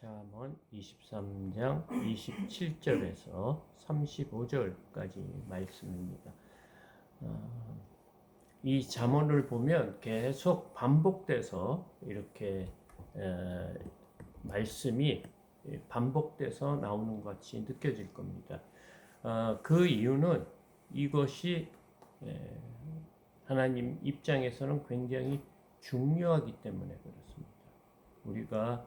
잠언 23장 27절에서 35절까지 말씀입니다. 이 잠언을 보면 계속 반복돼서 이렇게 말씀이 반복돼서 나오는 것 같이 느껴질 겁니다. 그 이유는 이것이 하나님 입장에서는 굉장히 중요하기 때문에 그렇습니다. 우리가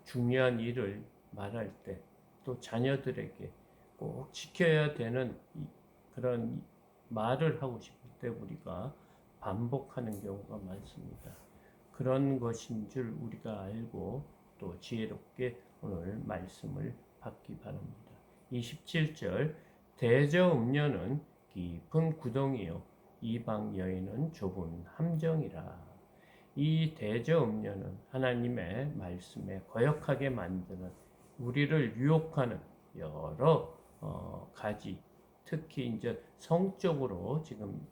중요한 일을 말할 때 또 자녀들에게 꼭 지켜야 되는 그런 말을 하고 싶을 때 우리가 반복하는 경우가 많습니다. 그런 것인 줄 우리가 알고 또 지혜롭게 오늘 말씀을 받기 바랍니다. 27절 대저 음녀는 깊은 구덩이요 이방 여인은 좁은 함정이라. 이 대저 음녀는 하나님의 말씀에 거역하게 만드는 우리를 유혹하는 여러 가지, 특히 이제 성적으로 지금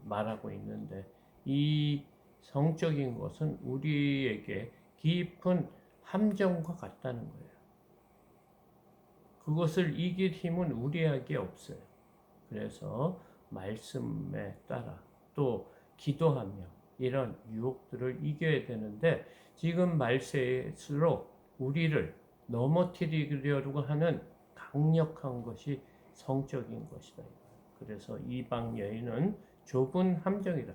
말하고 있는데 이 성적인 것은 우리에게 깊은 함정과 같다는 거예요. 그것을 이길 힘은 우리에게 없어요. 그래서 말씀에 따라 또 기도하며 이런 유혹들을 이겨야 되는데 지금 말세일수록 우리를 넘어뜨리려고 하는 강력한 것이 성적인 것이다. 그래서 이방 여인은 좁은 함정이다.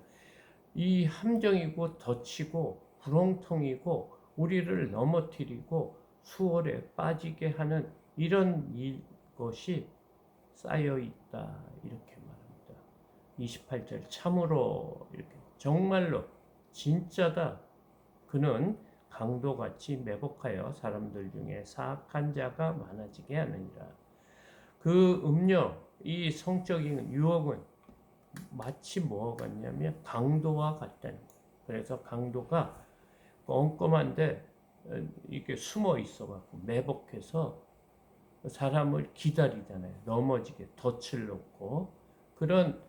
이 함정이고 덫이고 구렁텅이고 우리를 넘어뜨리고 수월에 빠지게 하는 이런 것이 쌓여 있다. 이렇게 말합니다. 28절 참으로 이렇게 정말로 진짜다. 그는 강도같이 매복하여 사람들 중에 사악한 자가 많아지게 하느니라. 그 음료, 이 성적인 유혹은 마치 뭐가 같냐면 강도와 같다는 거예요. 그래서 강도가 꼼꼼한데 이렇게 숨어 있어갖고 매복해서 사람을 기다리잖아요. 넘어지게 덫을 놓고 그런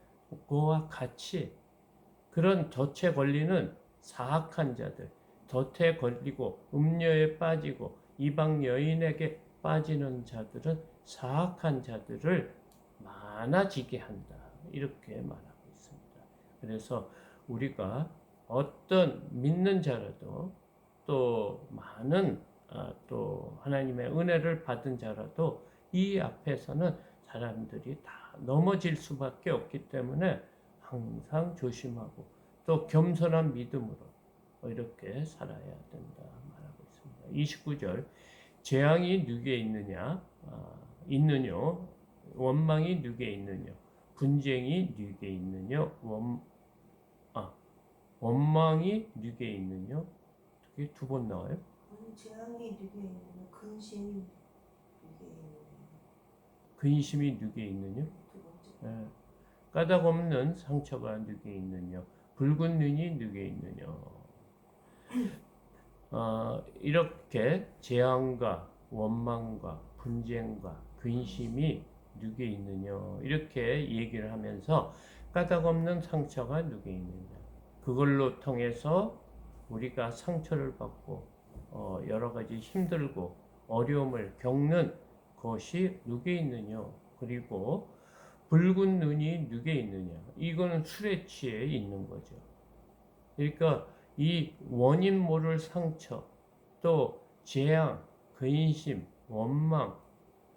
거와 같이 그런 덫에 걸리는 사악한 자들, 덫에 걸리고 음녀에 빠지고 이방 여인에게 빠지는 자들은 사악한 자들을 많아지게 한다. 이렇게 말하고 있습니다. 그래서 우리가 어떤 믿는 자라도 또 많은 또 하나님의 은혜를 받은 자라도 이 앞에서는 사람들이 다 넘어질 수밖에 없기 때문에 항상 조심하고 또 겸손한 믿음으로 이렇게 살아야 된다 말하고 있습니다. 29절 재앙이 누구에 있느냐 있느뇨 원망이 누구에 있느뇨 분쟁이 누구에 있느뇨 원망이 누구에 있느뇨 그게 두 번 나와요. 재앙이 누구에 있느냐 근심이 누구에 있느냐 근심이 누구에 있느뇨 두 번째 까닭 없는 상처가 누구에 있느뇨 붉은 눈이 누구에 있느뇨 이렇게 재앙과 원망과 분쟁과 근심이 누구에 있느냐 이렇게 얘기를 하면서 까닭 없는 상처가 누구에 있느냐 그걸로 통해서 우리가 상처를 받고 여러 가지 힘들고 어려움을 겪는 것이 누구에 있느냐 그리고 붉은 눈이 누구에 있느냐 이거는 술에 취해 있는 거죠. 그러니까 이 원인 모를 상처 또 재앙, 근심, 원망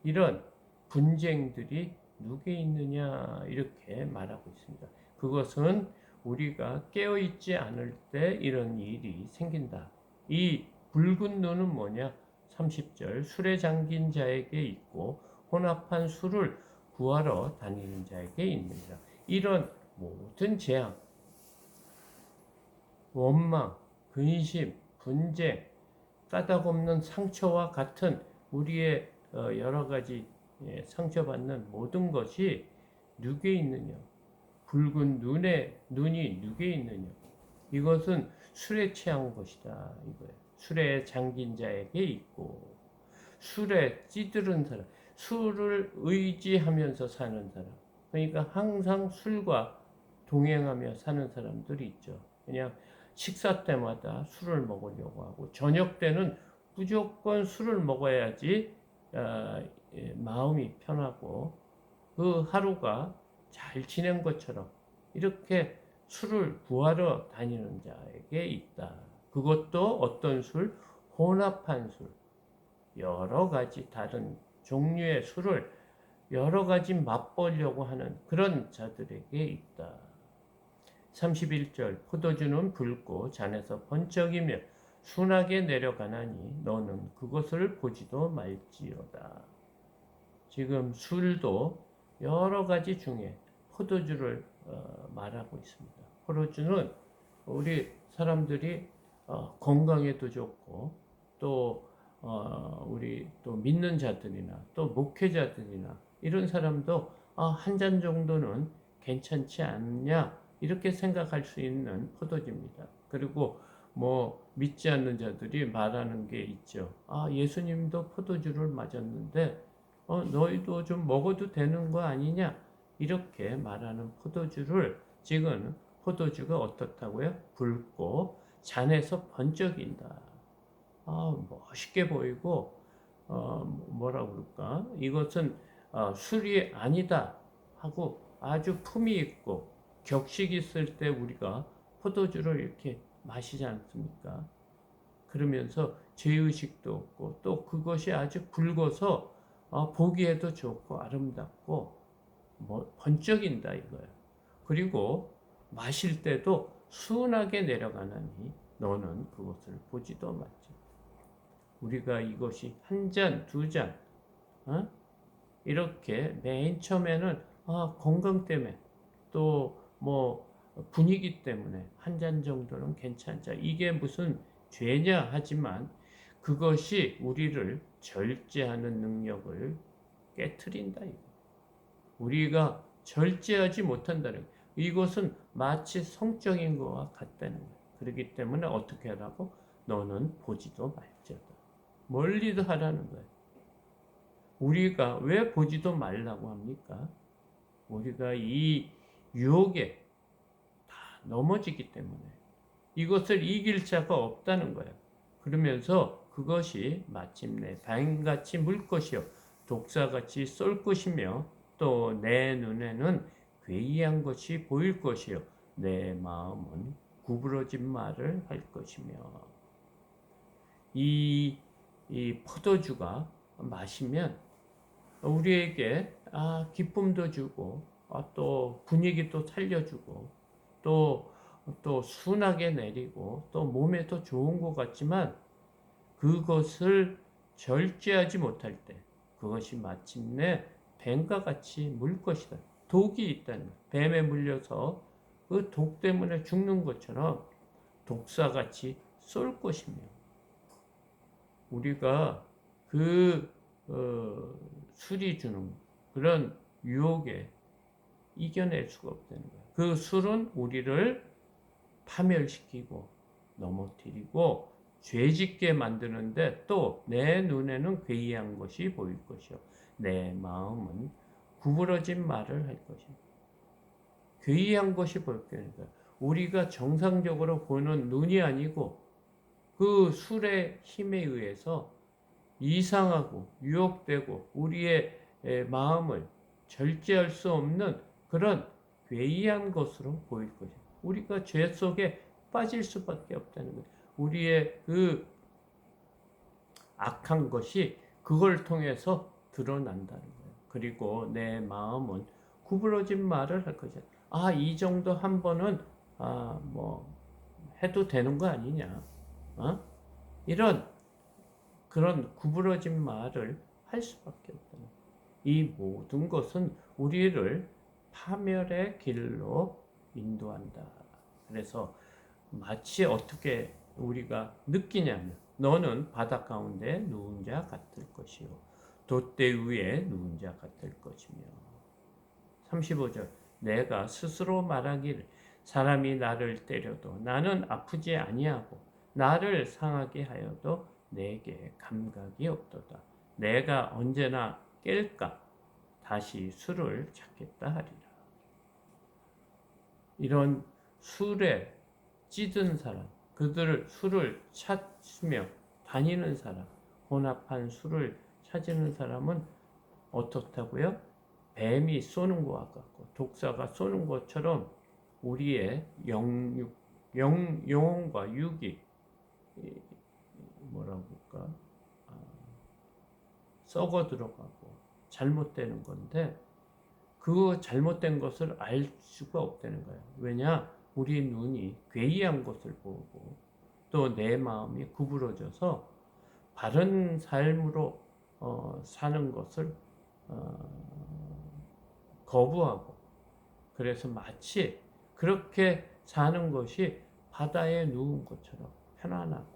이런 분쟁들이 누구에 있느냐 이렇게 말하고 있습니다. 그것은 우리가 깨어있지 않을 때 이런 일이 생긴다. 이 붉은 눈은 뭐냐? 30절 술에 잠긴 자에게 있고 혼합한 술을 구하러 다니는 자에게 있느니라. 이런 모든 재앙, 원망, 근심, 분쟁, 까닭 없는 상처와 같은 우리의 여러 가지 상처받는 모든 것이 누구에 있느냐? 붉은 눈이 누구에 있느냐? 이것은 술에 취한 것이다. 이거예요. 술에 잠긴 자에게 있고, 술에 찌들은 사람, 술을 의지하면서 사는 사람. 그러니까 항상 술과 동행하며 사는 사람들이 있죠. 그냥 식사 때마다 술을 먹으려고 하고 저녁 때는 무조건 술을 먹어야지 마음이 편하고 그 하루가 잘 지낸 것처럼 이렇게 술을 구하러 다니는 자에게 있다. 그것도 어떤 술? 혼합한 술. 여러 가지 다른 종류의 술을 여러 가지 맛보려고 하는 그런 자들에게 있다. 31절 포도주는 붉고 잔에서 번쩍이며 순하게 내려가나니 너는 그것을 보지도 말지어다. 지금 술도 여러 가지 중에 포도주를 말하고 있습니다. 포도주는 우리 사람들이 건강에도 좋고 또 우리 또 믿는 자들이나 또 목회자들이나 이런 사람도 한 잔 정도는 괜찮지 않냐 이렇게 생각할 수 있는 포도주입니다. 그리고 뭐 믿지 않는 자들이 말하는 게 있죠. 예수님도 포도주를 맞았는데 너희도 좀 먹어도 되는 거 아니냐 이렇게 말하는 포도주를 지금 포도주가 어떻다고요? 붉고 잔에서 번쩍인다. 멋있게 보이고 뭐라 그럴까? 이것은 술이 아니다 하고 아주 품이 있고 격식 있을 때 우리가 포도주를 이렇게 마시지 않습니까? 그러면서 죄의식도 없고 또 그것이 아주 붉어서 보기에도 좋고 아름답고 번쩍인다 이거예요. 그리고 마실 때도 순하게 내려가나니 너는 그것을 보지도 말지. 우리가 이것이 한 잔, 두 잔, 이렇게 맨 처음에는 건강 때문에 또 뭐 분위기 때문에 한 잔 정도는 괜찮자. 이게 무슨 죄냐 하지만 그것이 우리를 절제하는 능력을 깨트린다. 이거. 우리가 절제하지 못한다는 거예요. 이것은 마치 성적인 것과 같다는 거예요. 그렇기 때문에 어떻게 하라고? 너는 보지도 말지어다. 멀리도 하라는 거예요. 우리가 왜 보지도 말라고 합니까? 우리가 이 유혹에 다 넘어지기 때문에 이것을 이길 자가 없다는 거예요. 그러면서 그것이 마침내 뱀같이 물 것이요 독사같이 쏠 것이며 또 내 눈에는 괴이한 것이 보일 것이요 내 마음은 구부러진 말을 할 것이며 이 포도주가 마시면 우리에게 기쁨도 주고 또 분위기도 살려주고 또 순하게 내리고 또 몸에도 좋은 것 같지만 그것을 절제하지 못할 때 그것이 마침내 뱀과 같이 물 것이다. 독이 있다는 거예요. 뱀에 물려서 그 독 때문에 죽는 것처럼 독사같이 쏠 것이며 우리가 그 술이 주는 그런 유혹에 이겨낼 수가 없다는 거예요. 그 술은 우리를 파멸시키고 넘어뜨리고 죄짓게 만드는데 또 내 눈에는 괴이한 것이 보일 것이요 내 마음은 구부러진 말을 할 것이요 괴이한 것이 보일 거니까 우리가 정상적으로 보는 눈이 아니고 그 술의 힘에 의해서 이상하고 유혹되고 우리의 마음을 절제할 수 없는 그런 괴이한 것으로 보일 것이요 우리가 죄 속에 빠질 수밖에 없다는 거예요. 우리의 그 악한 것이 그걸 통해서 드러난다는 거예요. 그리고 내 마음은 구부러진 말을 할 것이야. 이 정도 한 번은 뭐 해도 되는 거 아니냐? 이런 그런 구부러진 말을 할 수밖에 없다는 거예요. 이 모든 것은 우리를 파멸의 길로 인도한다. 그래서 마치 어떻게 우리가 느끼냐면 너는 바다 가운데 누운 자 같을 것이요 돛대 위에 누운 자 같을 것이며 35절 내가 스스로 말하기를 사람이 나를 때려도 나는 아프지 아니하고 나를 상하게 하여도 내게 감각이 없도다. 내가 언제나 깰까 다시 술을 찾겠다 하리라. 이런 술에 찌든 사람, 그들을 술을 찾으며 다니는 사람, 혼합한 술을 찾는 사람은 어떻다고요? 뱀이 쏘는 것과 같고 독사가 쏘는 것처럼 우리의 영혼과 육이 뭐라고 할까? 썩어 들어가고 잘못되는 건데 그 잘못된 것을 알 수가 없다는 거예요. 왜냐? 우리 눈이 괴이한 것을 보고 또 내 마음이 구부러져서 바른 삶으로 사는 것을 거부하고 그래서 마치 그렇게 사는 것이 바다에 누운 것처럼 편안하고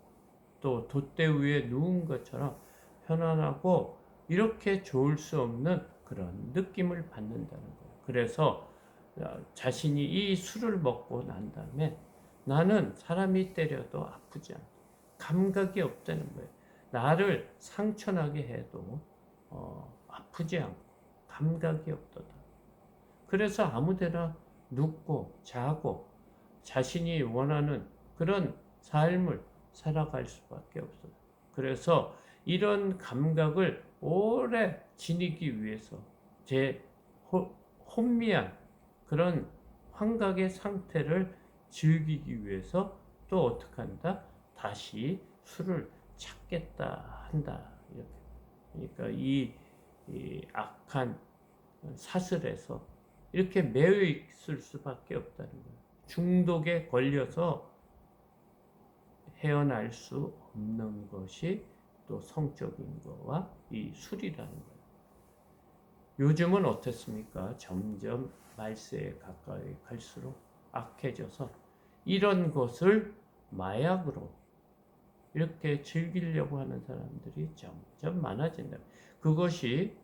또 돛대 위에 누운 것처럼 편안하고 이렇게 좋을 수 없는 그런 느낌을 받는다는 거예요. 그래서 자신이 이 술을 먹고 난 다음에 나는 사람이 때려도 아프지 않고 감각이 없다는 거예요. 나를 상처나게 해도 아프지 않고 감각이 없도다. 그래서 아무데나 눕고 자고 자신이 원하는 그런 삶을 살아갈 수밖에 없어요. 그래서 이런 감각을 오래 지니기 위해서 제 혼미한 그런 환각의 상태를 즐기기 위해서 또 어떻게 한다? 다시 술을 찾겠다 한다. 이렇게. 그러니까 이 악한 사슬에서 이렇게 매여 있을 수밖에 없다는 거예요. 중독에 걸려서 헤어날 수 없는 것이 또 성적인 거와 이 술이라는 거예요. 요즘은 어떻습니까? 점점 말세에 가까이 갈수록 악해져서 이런 것을 마약으로 이렇게 즐기려고 하는 사람들이 점점 많아진다. 그것이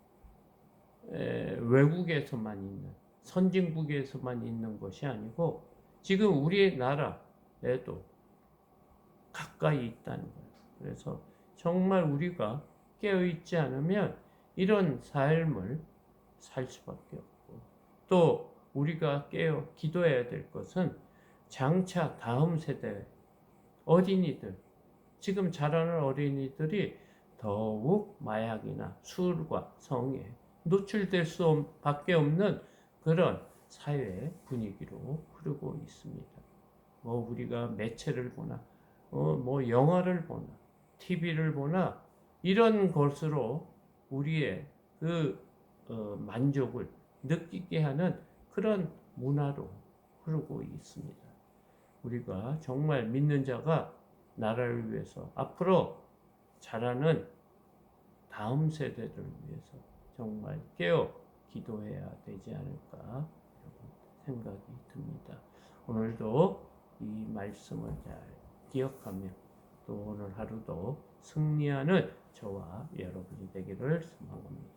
외국에서만 있는 선진국에서만 있는 것이 아니고 지금 우리나라에도 가까이 있다는 거예요. 그래서 정말 우리가 깨어있지 않으면 이런 삶을 살 수밖에 없고 또 우리가 깨어 기도해야 될 것은 장차 다음 세대 어린이들 지금 자라는 어린이들이 더욱 마약이나 술과 성에 노출될 수밖에 없는 그런 사회 분위기로 흐르고 있습니다. 뭐 우리가 매체를 보나, 뭐 영화를 보나, TV를 보나 이런 것으로 우리의 그 만족을 느끼게 하는 그런 문화로 흐르고 있습니다. 우리가 정말 믿는 자가 나라를 위해서 앞으로 자라는 다음 세대를 위해서 정말 깨어 기도해야 되지 않을까 생각이 듭니다. 오늘도 이 말씀을 잘 기억하며 또 오늘 하루도 승리하는 저와 여러분이 되기를 소망합니다.